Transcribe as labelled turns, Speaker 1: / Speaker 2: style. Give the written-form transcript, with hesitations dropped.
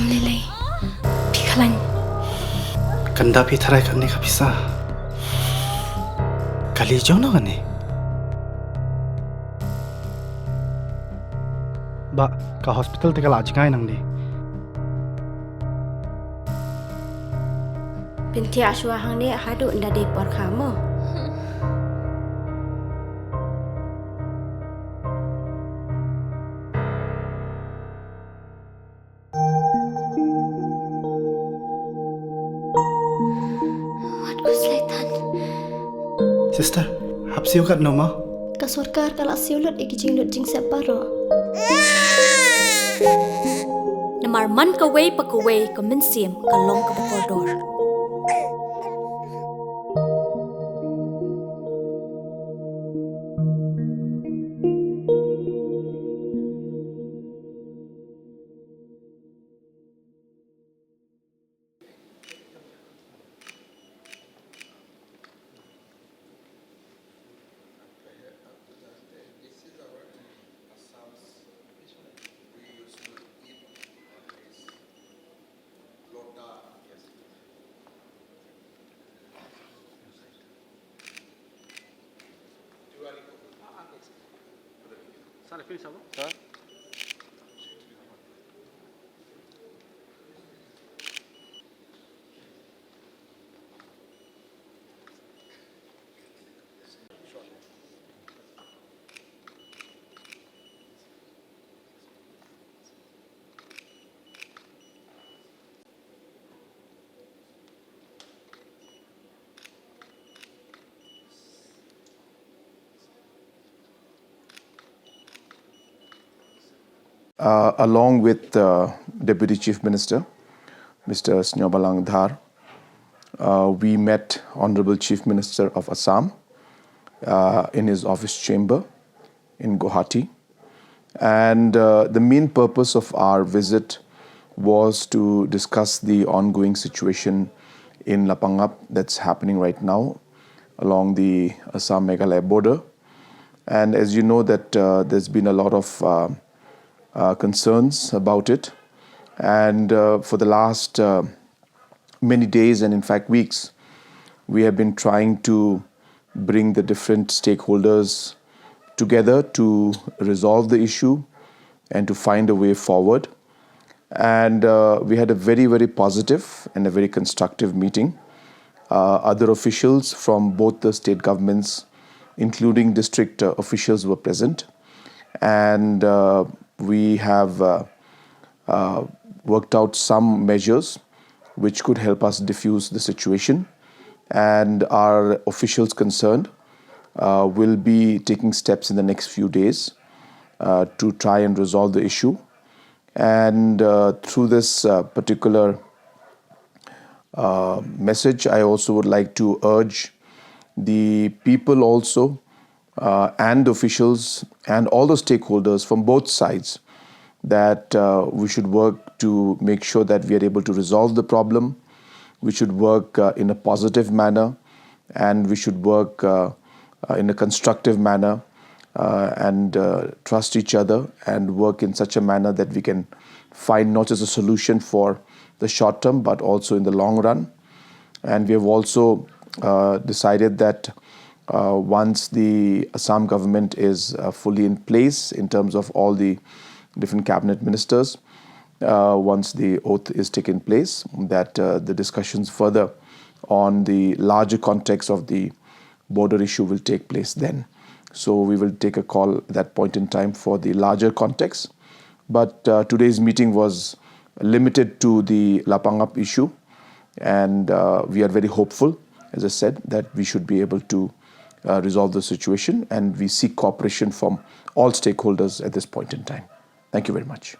Speaker 1: Lily. Pikalan.
Speaker 2: Kanda pi tharai kan ni kapisa. Kali jauh na kan ni. Ba ka hospital te kala ajngai nang ni.
Speaker 1: Pinti aswa hang ni hadu nda de por kamu.
Speaker 2: Sister, hapsiu kat noma?
Speaker 1: Kasurkar kalau siulut ikijing lut jing separo. Namar man kaway pa kaway kaminsim kalong ka bakordor.
Speaker 3: Sir?
Speaker 4: Along with Deputy Chief Minister, Mr. Snyobalang Dhar, we met Honorable Chief Minister of Assam in his office chamber in Guwahati. And the main purpose of our visit was to discuss the ongoing situation in Lapangap that's happening right now along the Assam-Meghalaya border. And as you know that there's been a lot of concerns about it, and for the last many days and in fact weeks, we have been trying to bring the different stakeholders together to resolve the issue and to find a way forward. And we had a very, very positive and a very constructive meeting. Other officials from both the state governments, including district officials, were present, and we have worked out some measures which could help us diffuse the situation, and our officials concerned will be taking steps in the next few days to try and resolve the issue. And through this particular message, I also would like to urge the people also and officials and all the stakeholders from both sides that we should work to make sure that we are able to resolve the problem. We should work in a positive manner, and we should work in a constructive manner and trust each other and work in such a manner that we can find not just a solution for the short term but also in the long run. And we have also decided that once the Assam government is fully in place in terms of all the different cabinet ministers, once the oath is taken place, that the discussions further on the larger context of the border issue will take place then. So we will take a call at that point in time for the larger context. But today's meeting was limited to the Lapangap issue, and we are very hopeful, as I said, that we should be able to resolve the situation, and we seek cooperation from all stakeholders at this point in time. Thank you very much.